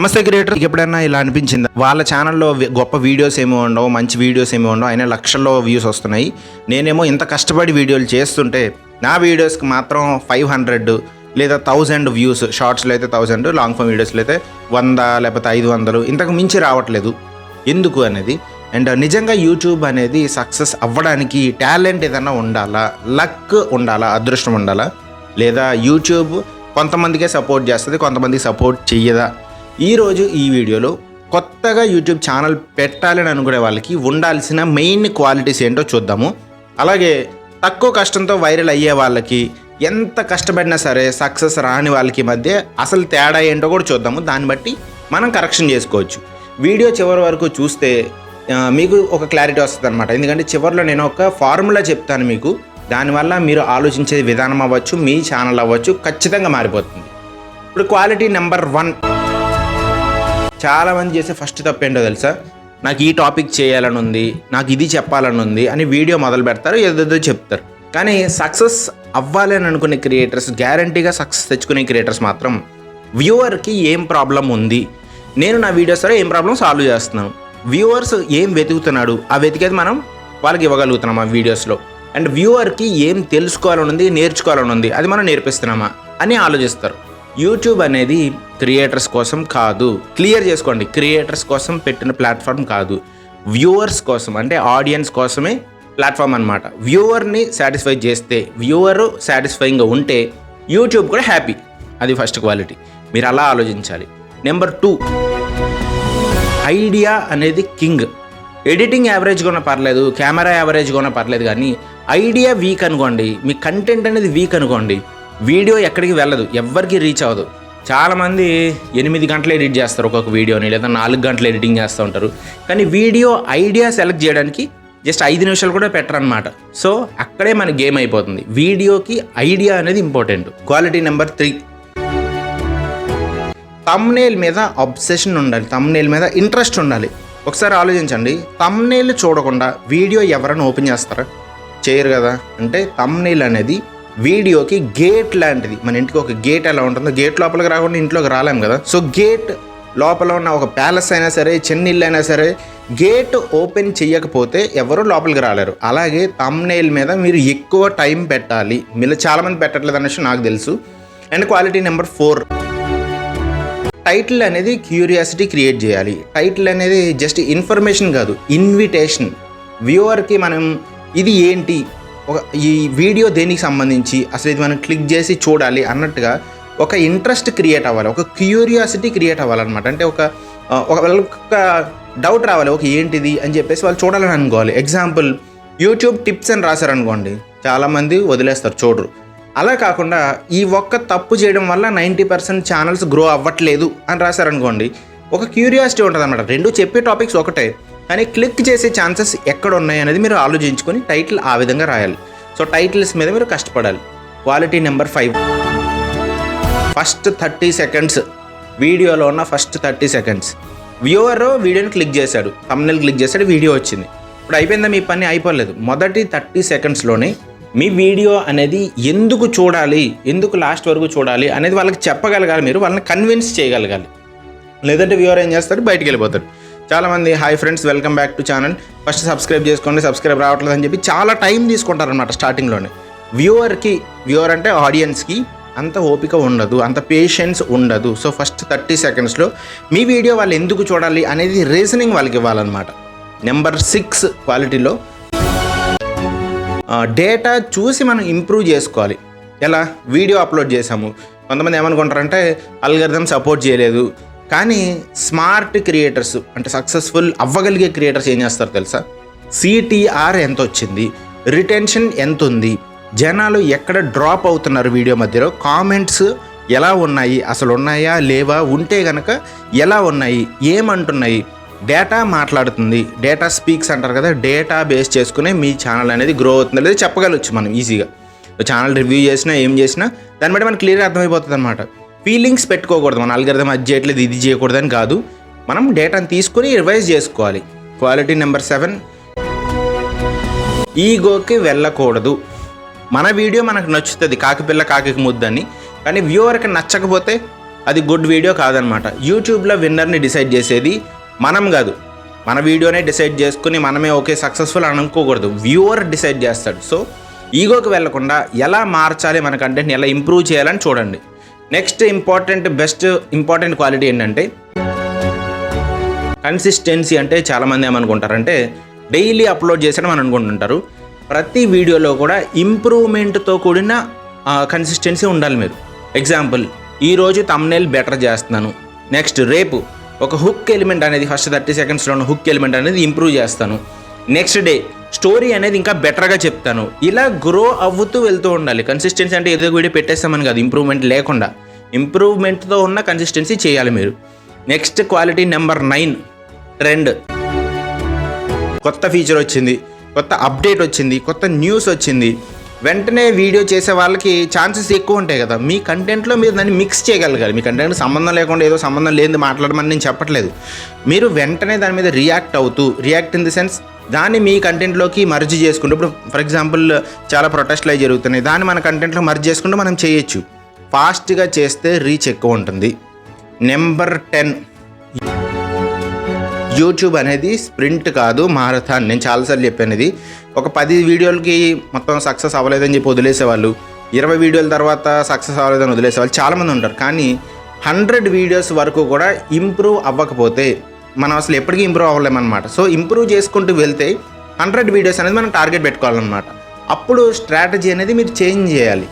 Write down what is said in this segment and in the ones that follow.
నమస్తే క్రియేటర్. ఎప్పుడైనా ఇలా అనిపించిందా, వాళ్ళ ఛానల్లో గొప్ప వీడియోస్ ఏమీ ఉండవు, మంచి వీడియోస్ ఏమీ ఉండవు, అయినా లక్షల్లో వ్యూస్ వస్తున్నాయి, నేనేమో ఇంత కష్టపడి వీడియోలు చేస్తుంటే నా వీడియోస్కి మాత్రం 500 లేదా 1000 వ్యూస్, షార్ట్స్లో అయితే 1000, లాంగ్ ఫామ్ వీడియోస్లో అయితే 100 లేకపోతే 500, ఇంతకు మించి రావట్లేదు ఎందుకు అనేది. అండ్ నిజంగా యూట్యూబ్ అనేది సక్సెస్ అవ్వడానికి టాలెంట్ ఏదైనా ఉండాలా, లక్ ఉండాలా, అదృష్టం ఉండాలా, లేదా యూట్యూబ్ కొంతమందికే సపోర్ట్ చేస్తుంది, కొంతమందికి సపోర్ట్ చెయ్యదా? ఈరోజు ఈ వీడియోలో కొత్తగా యూట్యూబ్ ఛానల్ పెట్టాలని అనుకునే వాళ్ళకి ఉండాల్సిన మెయిన్ క్వాలిటీస్ ఏంటో చూద్దాము. అలాగే తక్కువ కష్టంతో వైరల్ అయ్యే వాళ్ళకి, ఎంత కష్టపడినా సరే సక్సెస్ రాని వాళ్ళకి మధ్య అసలు తేడా ఏంటో కూడా చూద్దాము. దాన్ని బట్టి మనం కరెక్షన్ చేసుకోవచ్చు. వీడియో చివరి వరకు చూస్తే మీకు ఒక క్లారిటీ వస్తుంది అనమాట. ఎందుకంటే చివరిలో నేను ఒక ఫార్ములా చెప్తాను మీకు. దానివల్ల మీరు ఆలోచించే విధానం అవ్వచ్చు, మీ ఛానల్ అవ్వచ్చు, ఖచ్చితంగా మారిపోతుంది. ఇప్పుడు క్వాలిటీ నెంబర్ 1, చాలామంది చేసే ఫస్ట్ తప్పు ఏంటో తెలుసా? నాకు ఈ టాపిక్ చేయాలని ఉంది, నాకు ఇది చెప్పాలని ఉంది అని వీడియో మొదలు పెడతారు, ఏదేదో చెప్తారు. కానీ సక్సెస్ అవ్వాలి అని అనుకునే క్రియేటర్స్, గ్యారంటీగా సక్సెస్ తెచ్చుకునే క్రియేటర్స్ మాత్రం వ్యూవర్కి ఏం ప్రాబ్లం ఉంది, నేను నా వీడియోస్ ద్వారా ఏం ప్రాబ్లం సాల్వ్ చేస్తున్నాను, వ్యూవర్స్ ఏం వెతుకుతున్నాడు, ఆ వెతికేది మనం వాళ్ళకి ఇవ్వగలుగుతున్నాం ఆ వీడియోస్లో. అండ్ వ్యూవర్కి ఏం తెలుసుకోవాలని ఉంది, నేర్చుకోవాలని ఉంది, అది మనం నేర్పిస్తున్నామా అని ఆలోచిస్తారు. యూట్యూబ్ అనేది క్రియేటర్స్ కోసం కాదు, క్లియర్ చేసుకోండి. క్రియేటర్స్ కోసం పెట్టిన ప్లాట్ఫామ్ కాదు, వ్యూవర్స్ కోసం, అంటే ఆడియన్స్ కోసమే ప్లాట్ఫామ్ అనమాట. వ్యూవర్ని సాటిస్ఫై చేస్తే, వ్యూవర్ సాటిస్ఫైయింగ్గా ఉంటే యూట్యూబ్ కూడా హ్యాపీ. అది ఫస్ట్ క్వాలిటీ, మీరు అలా ఆలోచించాలి. నెంబర్ 2, ఐడియా అనేది కింగ్. ఎడిటింగ్ యావరేజ్గా ఉన్న పర్లేదు, కెమెరా యావరేజ్గా ఉన్న పర్లేదు, కానీ ఐడియా వీక్ అనుకోండి, మీ కంటెంట్ అనేది వీక్ అనుకోండి, వీడియో ఎక్కడికి వెళ్ళదు, ఎవ్వరికి రీచ్ అవ్వదు. చాలామంది 8 గంటలు ఎడిట్ చేస్తారు ఒక్కొక్క వీడియోని, లేదా 4 గంటలు ఎడిటింగ్ చేస్తూ ఉంటారు. కానీ వీడియో ఐడియా సెలెక్ట్ చేయడానికి జస్ట్ 5 నిమిషాలు కూడా పెట్టరనమాట. సో అక్కడే మన గేమ్ అయిపోతుంది. వీడియోకి ఐడియా అనేది ఇంపార్టెంట్. క్వాలిటీ నెంబర్ 3, థంబ్నెయిల్ మీద అబ్సెషన్ ఉండాలి, థంబ్నెయిల్ మీద ఇంట్రెస్ట్ ఉండాలి. ఒకసారి ఆలోచించండి, థంబ్నెయిల్ చూడకుండా వీడియో ఎవరైనా ఓపెన్ చేస్తారా? చేయరు కదా. అంటే థంబ్నెయిల్ అనేది వీడియోకి గేట్ లాంటిది. మన ఇంటికి ఒక గేట్ ఎలా ఉంటుందో, గేట్ లోపలికి రాకుండా ఇంట్లోకి రాలేం కదా. సో గేట్ లోపల ఉన్న ఒక ప్యాలెస్ అయినా సరే, చిన్న ఇల్లు అయినా సరే, గేట్ ఓపెన్ చేయకపోతే ఎవరు లోపలికి రాలేరు. అలాగే థంబ్నెయిల్ మీద మీరు ఎక్కువ టైం పెట్టాలి. మీరు చాలామంది పెట్టట్లేదు అనేసి నాకు తెలుసు. అండ్ క్వాలిటీ నెంబర్ 4, టైటిల్ అనేది క్యూరియాసిటీ క్రియేట్ చేయాలి. టైటిల్ అనేది జస్ట్ ఇన్ఫర్మేషన్ కాదు, ఇన్విటేషన్. వ్యూవర్కి మనం ఇది ఏంటి, ఈ వీడియో దేనికి సంబంధించి, అసలు ఇది మనం క్లిక్ చేసి చూడాలి అన్నట్టుగా ఒక ఇంట్రెస్ట్ క్రియేట్ అవ్వాలి, ఒక క్యూరియాసిటీ క్రియేట్ అవ్వాలన్నమాట. అంటే ఒక డౌట్ రావాలి, ఒక ఏంటిది అని చెప్పేసి వాళ్ళు చూడాలని అనుకోవాలి. ఎగ్జాంపుల్, యూట్యూబ్ టిప్స్ అని రాశారనుకోండి, చాలామంది వదిలేస్తారు, చూడరు. అలా కాకుండా ఈ ఒక్క తప్పు చేయడం వల్ల 90% ఛానల్స్ గ్రో అవ్వట్లేదు అని రాశారనుకోండి, ఒక క్యూరియాసిటీ ఉంటుంది అనమాట. రెండు చెప్పే టాపిక్స్ ఒకటే, కానీ క్లిక్ చేసే ఛాన్సెస్ ఎక్కడ ఉన్నాయి అనేది మీరు ఆలోచించుకొని టైటిల్ ఆ విధంగా రాయాలి. సో టైటిల్స్ మీద మీరు కష్టపడాలి. క్వాలిటీ నెంబర్ 5, ఫస్ట్ 30 సెకండ్స్, వీడియోలో ఉన్న ఫస్ట్ 30 సెకండ్స్. వ్యూవర్ వీడియోని క్లిక్ చేశాడు, థంబ్నెయిల్ క్లిక్ చేశాడు, వీడియో వచ్చింది. ఇప్పుడు అయిపోయిందా? మీ పని అయిపోలేదు. మొదటి 30 సెకండ్స్లోనే మీ వీడియో అనేది ఎందుకు చూడాలి, ఎందుకు లాస్ట్ వరకు చూడాలి అనేది వాళ్ళకి చెప్పగలగాలి. మీరు వాళ్ళని కన్విన్స్ చేయగలగాలి. లేదంటే వ్యూవర్ ఏం చేస్తాడు, బయటికి వెళ్ళిపోతాడు. చాలామంది hi friends, welcome back to channel, first subscribe చేసుకోండి, సబ్స్క్రైబ్ రావట్లేదు అని చెప్పి చాలా టైం తీసుకుంటారనమాట స్టార్టింగ్లోనే. వ్యూవర్ అంటే ఆడియన్స్కి అంత ఓపిక ఉండదు, అంత పేషెన్స్ ఉండదు. సో ఫస్ట్ 30 సెకండ్స్లో మీ వీడియో వాళ్ళు ఎందుకు చూడాలి అనేది రీజనింగ్ వాళ్ళకి ఇవ్వాలన్నమాట. నెంబర్ 6, క్వాలిటీలో డేటా చూసి మనం ఇంప్రూవ్ చేసుకోవాలి. ఎలా? వీడియో అప్లోడ్ చేసాము, కొంతమంది ఏమనుకుంటారంటే అల్గరిథం సపోర్ట్ చేయలేదు. కానీ స్మార్ట్ క్రియేటర్స్, అంటే సక్సెస్ఫుల్ అవ్వగలిగే క్రియేటర్స్ ఏం చేస్తారు తెలుసా? CTR ఎంత వచ్చింది, రిటెన్షన్ ఎంత ఉంది, జనాలు ఎక్కడ డ్రాప్ అవుతున్నారు వీడియో మధ్యలో, కామెంట్స్ ఎలా ఉన్నాయి, అసలు ఉన్నాయా లేవా, ఉంటే కనుక ఎలా ఉన్నాయి, ఏమంటున్నాయి, డేటా మాట్లాడుతుంది. డేటా స్పీక్స్ అంటారు కదా. డేటా బేస్ చేసుకునే మీ ఛానల్ అనేది గ్రో అవుతుంది లేదా చెప్పగలవచ్చు మనం ఈజీగా. ఛానల్ రివ్యూ చేసినా ఏం చేసినా దాన్ని బట్టి మనకు క్లియర్గా అర్థమైపోతుంది అనమాట. ఫీలింగ్స్ పెట్టుకోకూడదు, మన అల్గరిథం అది చేయట్లేదు ఇది చేయకూడదని కాదు, మనం డేటాను తీసుకొని రివైజ్ చేసుకోవాలి. క్వాలిటీ నెంబర్ 7, ఈగోకి వెళ్ళకూడదు. మన వీడియో మనకు నచ్చుతుంది, కాకి పిల్ల కాకి ముద్దని, కానీ వ్యూవర్కి నచ్చకపోతే అది గుడ్ వీడియో కాదనమాట. యూట్యూబ్లో విన్నర్ని డిసైడ్ చేసేది మనం కాదు, మన వీడియోనే డిసైడ్ చేసుకుని మనమే ఓకే సక్సెస్ఫుల్ అని అనుకోకూడదు, వ్యూవర్ డిసైడ్ చేస్తాడు. సో ఈగోకి వెళ్లకుండా ఎలా మార్చాలి, మన కంటెంట్ని ఎలా ఇంప్రూవ్ చేయాలని చూడండి. నెక్స్ట్ బెస్ట్ ఇంపార్టెంట్ క్వాలిటీ ఏంటంటే కన్సిస్టెన్సీ. అంటే చాలామంది ఏమనుకుంటారంటే డైలీ అప్లోడ్ చేసాడని అని అనుకుంటుంటారు. ప్రతి వీడియోలో కూడా ఇంప్రూవ్మెంట్తో కూడిన కన్సిస్టెన్సీ ఉండాలి మీరు. ఎగ్జాంపుల్, ఈరోజు థంబ్నెయిల్ బెటర్ చేస్తున్నాను, నెక్స్ట్ రేపు ఒక హుక్ ఎలిమెంట్ అనేది ఫస్ట్ 30 సెకండ్స్లో ఉన్న హుక్ ఎలిమెంట్ అనేది ఇంప్రూవ్ చేస్తాను, నెక్స్ట్ డే స్టోరీ అనేది ఇంకా బెటర్గా చెప్తాను. ఇలా గ్రో అవ్వుతూ వెళ్తూ ఉండాలి. కన్సిస్టెన్సీ అంటే ఏదో వీడియో పెట్టేస్తామని కాదు, ఇంప్రూవ్మెంట్ లేకుండా ఇంప్రూవ్మెంట్తో ఉన్న కన్సిస్టెన్సీ చేయాలి మీరు. Next quality number 9, trend. కొత్త ఫీచర్ వచ్చింది, కొత్త అప్డేట్ వచ్చింది, కొత్త న్యూస్ వచ్చింది, వెంటనే వీడియో చేసే వాళ్ళకి ఛాన్సెస్ ఎక్కువ ఉంటాయి కదా. మీ కంటెంట్లో మీరు దాన్ని మిక్స్ చేయగలగాలి. మీ కంటెంట్ సంబంధం లేకుండా ఏదో సంబంధం లేనిది మాట్లాడమని నేను చెప్పట్లేదు. మీరు వెంటనే దాని మీద రియాక్ట్ ఇన్ ది సెన్స్ దాన్ని మీ కంటెంట్లోకి మర్జ్ చేసుకుంటూ, ఇప్పుడు ఫర్ ఎగ్జాంపుల్ చాలా ప్రొటెస్ట్లు అవి జరుగుతున్నాయి, దాన్ని మన కంటెంట్లో మర్జ్ చేసుకుంటూ మనం చేయొచ్చు. ఫాస్ట్గా చేస్తే రీచ్ ఎక్కువ ఉంటుంది. నెంబర్ 10, యూట్యూబ్ అనేది స్ప్రింట్ కాదు, మారథాన్. నేను చాలాసార్లు చెప్పాను ఇది. ఒక 10 వీడియోలకి మొత్తం సక్సెస్ అవ్వలేదని చెప్పి వదిలేసేవాళ్ళు, 20 వీడియోల తర్వాత సక్సెస్ అవ్వలేదని వదిలేసేవాళ్ళు చాలామంది ఉంటారు. కానీ 100 వీడియోస్ వరకు కూడా ఇంప్రూవ్ అవ్వకపోతే మనం అసలు ఎప్పటికీ ఇంప్రూవ్ అవ్వలేమన్నమాట. సో ఇంప్రూవ్ చేసుకుంటూ వెళ్తే 100 వీడియోస్ అనేది మనం టార్గెట్ పెట్టుకోవాలన్నమాట. అప్పుడు స్ట్రాటజీ అనేది మీరు చేంజ్ చేయాలి.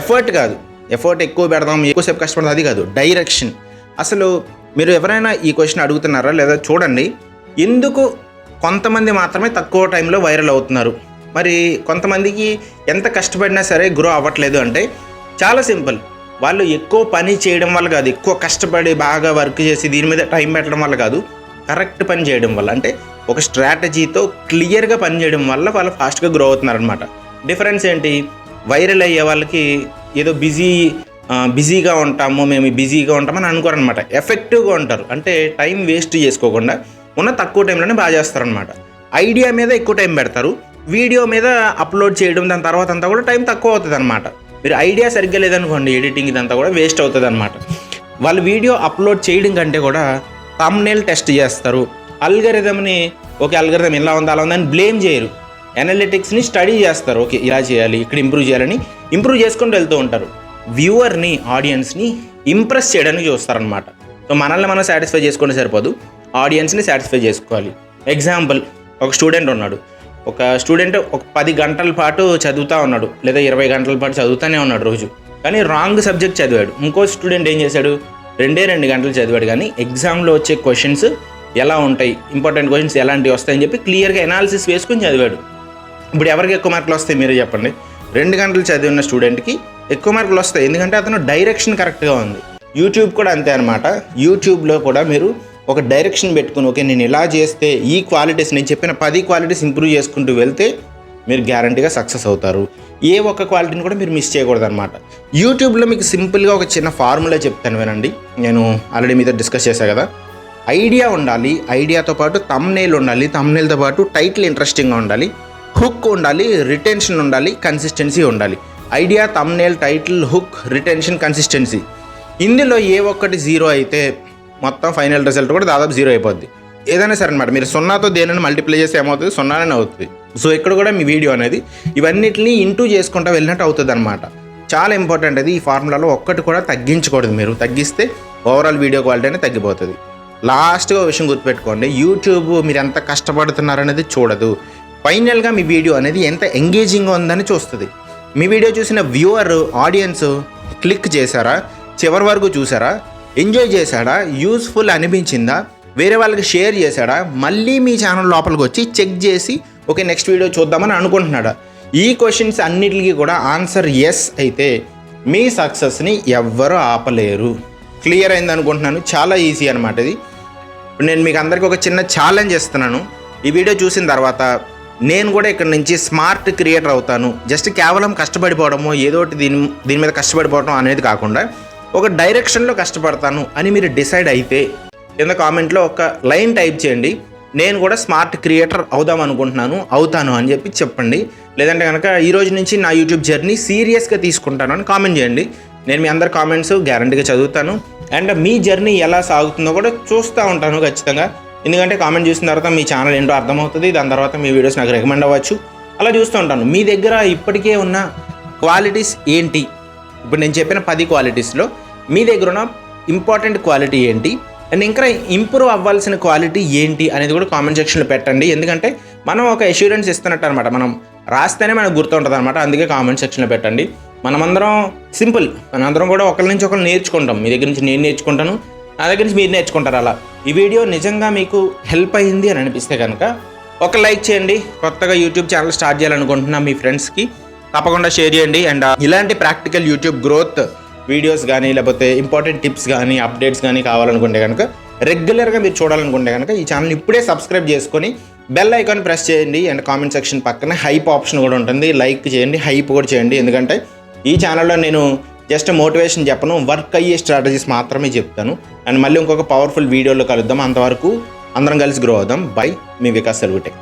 ఎఫర్ట్ కాదు, ఎఫర్ట్ ఎక్కువ పెడదాం, ఎక్కువసేపు కష్టపడదాం, అది కాదు, డైరెక్షన్. అసలు మీరు ఎవరైనా ఈ క్వశ్చన్ అడుగుతున్నారా లేదా చూడండి. ఎందుకు కొంతమంది మాత్రమే తక్కువ టైంలో వైరల్ అవుతున్నారు, మరి కొంతమందికి ఎంత కష్టపడినా సరే గ్రో అవ్వట్లేదు అంటే చాలా సింపుల్. వాళ్ళు ఎక్కువ పని చేయడం వల్ల కాదు, ఎక్కువ కష్టపడి బాగా వర్క్ చేసి దీని మీద టైం పెట్టడం వల్ల కాదు, కరెక్ట్ పని చేయడం వల్ల, అంటే ఒక స్ట్రాటజీతో క్లియర్గా పని చేయడం వల్ల వాళ్ళు ఫాస్ట్గా గ్రో అవుతున్నారనమాట. డిఫరెన్స్ ఏంటి, వైరల్ అయ్యే వాళ్ళకి ఏదో బిజీగా ఉంటామని అనుకోరనమాట. ఎఫెక్టివ్గా ఉంటారు, అంటే టైం వేస్ట్ చేసుకోకుండా ఉన్న తక్కువ టైంలోనే బాగా చేస్తారనమాట. ఐడియా మీద ఎక్కువ టైం పెడతారు, వీడియో మీద అప్లోడ్ చేయడం దాని తర్వాత అంతా కూడా టైం తక్కువ అవుతుంది అనమాట. మీరు ఐడియా సరిగ్గా లేదనుకోండి, ఎడిటింగ్ ఇదంతా కూడా వేస్ట్ అవుతుంది అనమాట. వాళ్ళు వీడియో అప్లోడ్ చేయడం కంటే కూడా థంబ్నెయిల్ టెస్ట్ చేస్తారు, అల్గరిథంని ఓకే అల్గరిథం ఇలా ఉందని బ్లేమ్ చేయరు, అనలిటిక్స్ని స్టడీ చేస్తారు, ఓకే ఇలా చేయాలి, ఇక్కడ ఇంప్రూవ్ చేయాలని ఇంప్రూవ్ చేసుకుంటూ వెళ్తూ ఉంటారు. వ్యూవర్ని, ఆడియన్స్ని ఇంప్రెస్ చేయడానికి చూస్తారనమాట. సో మనల్ని మనం సాటిస్ఫై చేసుకుంటే సరిపోదు, ఆడియన్స్ని సాటిస్ఫై చేసుకోవాలి. ఎగ్జాంపుల్, ఒక స్టూడెంట్ ఉన్నాడు, ఒక 10 గంటల పాటు చదువుతూ ఉన్నాడు, లేదా 20 గంటల పాటు చదువుతూనే ఉన్నాడు రోజు, కానీ రాంగ్ సబ్జెక్ట్ చదివాడు. ఇంకో స్టూడెంట్ ఏం చేశాడు, 2 గంటలు చదివాడు, కానీ ఎగ్జామ్లో వచ్చే క్వశ్చన్స్ ఎలా ఉంటాయి, ఇంపార్టెంట్ క్వశ్చన్స్ ఎలాంటివి వస్తాయని చెప్పి క్లియర్గా ఎనాలిసిస్ వేసుకొని చదివాడు. ఇప్పుడు ఎవరికి ఎక్కువ మార్కులు వస్తాయి మీరే చెప్పండి? 2 గంటలు చదివిన స్టూడెంట్కి ఎక్కువ మార్కులు వస్తాయి, ఎందుకంటే అతను డైరెక్షన్ కరెక్ట్గా ఉంది. యూట్యూబ్ కూడా అంతే అనమాట. యూట్యూబ్లో కూడా మీరు ఒక డైరెక్షన్ పెట్టుకుని ఓకే నేను ఇలా చేస్తే ఈ క్వాలిటీస్, నేను చెప్పిన 10 క్వాలిటీస్ ఇంప్రూవ్ చేసుకుంటూ వెళ్తే మీరు గ్యారంటీగా సక్సెస్ అవుతారు. ఏ ఒక్క క్వాలిటీని కూడా మీరు మిస్ చేయకూడదు అనమాట. యూట్యూబ్లో మీకు సింపుల్గా ఒక చిన్న ఫార్ములా చెప్తాను వినండి. నేను ఆల్రెడీ మీతో డిస్కస్ చేశాను కదా. ఐడియా ఉండాలి, ఐడియాతో పాటు థంబ్నెయిల్ ఉండాలి, థంబ్నెయిల్తో పాటు టైటిల్ ఇంట్రెస్టింగ్గా ఉండాలి, హుక్ ఉండాలి, రిటెన్షన్ ఉండాలి, కన్సిస్టెన్సీ ఉండాలి. Idea, thumbnail, title, hook, retention, consistency. ఇందులో ఏ ఒక్కటి 0 అయితే మొత్తం ఫైనల్ రిజల్ట్ కూడా దాదాపు 0 అయిపోద్ది. ఏదైనా సరే అనమాట. మీరు 0తో దేనిని మల్టిప్లై చేస్తే ఏమవుతుంది, 0 అవుతుంది. సో ఇక్కడ కూడా మీ వీడియో అనేది ఇవన్నిటిని ఇంటూ చేసుకుంటూ వెళ్ళినట్టు అవుతుంది అనమాట. చాలా ఇంపార్టెంట్ అది. ఈ ఫార్ములాలో ఒక్కటి కూడా తగ్గించకూడదు. మీరు తగ్గిస్తే ఓవరాల్ వీడియో క్వాలిటీ అనేది తగ్గిపోతుంది. లాస్ట్గా విషయం గుర్తుపెట్టుకోండి, యూట్యూబ్ మీరు ఎంత కష్టపడుతున్నారనేది చూడదు, ఫైనల్గా మీ వీడియో అనేది ఎంత ఎంగేజింగ్గా ఉందని చూస్తుంది. మీ వీడియో చూసిన వ్యూవర్, ఆడియన్స్ క్లిక్ చేశారా, చివరి వరకు చూసారా, ఎంజాయ్ చేశాడా, యూస్ఫుల్ అనిపించిందా, వేరే వాళ్ళకి షేర్ చేశాడా, మళ్ళీ మీ ఛానల్ లోపలికి వచ్చి చెక్ చేసి ఓకే నెక్స్ట్ వీడియో చూద్దామని అనుకుంటున్నాడా? ఈ క్వశ్చన్స్ అన్నిటికీ కూడా ఆన్సర్ ఎస్ అయితే మీ సక్సెస్ని ఎవ్వరూ ఆపలేరు. క్లియర్ అయింది అనుకుంటున్నాను. చాలా ఈజీ అనమాట ఇది. ఇప్పుడు నేను మీకు అందరికీ ఒక చిన్న ఛాలెంజ్ ఇస్తున్నాను. ఈ వీడియో చూసిన తర్వాత నేను కూడా ఇక్కడ నుంచి స్మార్ట్ క్రియేటర్ అవుతాను, జస్ట్ కేవలం కష్టపడిపోవడమో ఏదో ఒకటి దీని మీద కష్టపడిపోవడం అనేది కాకుండా ఒక డైరెక్షన్లో కష్టపడతాను అని మీరు డిసైడ్ అయితే కింద కామెంట్లో ఒక లైన్ టైప్ చేయండి, నేను కూడా స్మార్ట్ క్రియేటర్ అవుదాం అనుకుంటున్నాను, అవుతాను అని చెప్పి చెప్పండి. లేదంటే కనుక ఈ రోజు నుంచి నా యూట్యూబ్ జర్నీ సీరియస్గా తీసుకుంటాను అని కామెంట్ చేయండి. నేను మీ అందరి కామెంట్స్ గ్యారంటీగా చదువుతాను. అండ్ మీ జర్నీ ఎలా సాగుతుందో కూడా చూస్తూ ఉంటాను ఖచ్చితంగా. ఎందుకంటే కామెంట్ చూసిన తర్వాత మీ ఛానల్ ఏంటో అర్థమవుతుంది. దాని తర్వాత మీ వీడియోస్ నాకు రికమెండ్ అవ్వచ్చు. అలా చూస్తూ ఉంటాను. మీ దగ్గర ఇప్పటికే ఉన్న క్వాలిటీస్ ఏంటి? ఇప్పుడు నేను చెప్పిన 10 క్వాలిటీస్లో మీ దగ్గర ఉన్న ఇంపార్టెంట్ క్వాలిటీ ఏంటి, అండ్ ఇంకా ఇంప్రూవ్ అవ్వాల్సిన క్వాలిటీ ఏంటి అనేది కూడా కామెంట్ సెక్షన్లో పెట్టండి. ఎందుకంటే మనం ఒక అష్యూరెన్స్ ఇస్తున్నట్టు అనమాట. మనం రాస్తేనే మనకు గుర్తుంటుంది అనమాట. అందుకే కామెంట్ సెక్షన్లో పెట్టండి. మనమందరం సింపుల్, మనందరం కూడా ఒకరి నుంచి ఒకరు నేర్చుకుంటాం. మీ దగ్గర నుంచి నేను నేర్చుకుంటాను, నా దగ్గర నుంచి మీరు నేర్చుకుంటారు. అలా ఈ వీడియో నిజంగా మీకు హెల్ప్ అయ్యింది అని అనిపిస్తే కనుక ఒక లైక్ చేయండి. కొత్తగా యూట్యూబ్ ఛానల్ స్టార్ట్ చేయాలనుకుంటున్నా మీ ఫ్రెండ్స్కి తప్పకుండా షేర్ చేయండి. అండ్ ఇలాంటి ప్రాక్టికల్ యూట్యూబ్ గ్రోత్ వీడియోస్ కానీ లేకపోతే ఇంపార్టెంట్ టిప్స్ కానీ అప్డేట్స్ కానీ కావాలనుకుంటే కనుక రెగ్యులర్గా మీరు చూడాలనుకుంటే కనుక ఈ ఛానల్ ఇప్పుడే సబ్స్క్రైబ్ చేసుకొని బెల్ ఐకాన్ ప్రెస్ చేయండి. అండ్ కామెంట్ సెక్షన్ పక్కనే హైప్ ఆప్షన్ కూడా ఉంటుంది. లైక్ చేయండి, హైప్ కూడా చేయండి. ఎందుకంటే ఈ ఛానల్లో నేను జస్ట్ మోటివేషన్ చెప్పను, వర్క్ అయ్యే స్ట్రాటజీస్ మాత్రమే చెప్తాను. అండ్ మళ్ళీ ఇంకొక పవర్ఫుల్ వీడియోలో కలుద్దాం. అంతవరకు అందరం కలిసి గ్రో అవుదాం. బై, మీ వికాస్ సెల్విటెక్.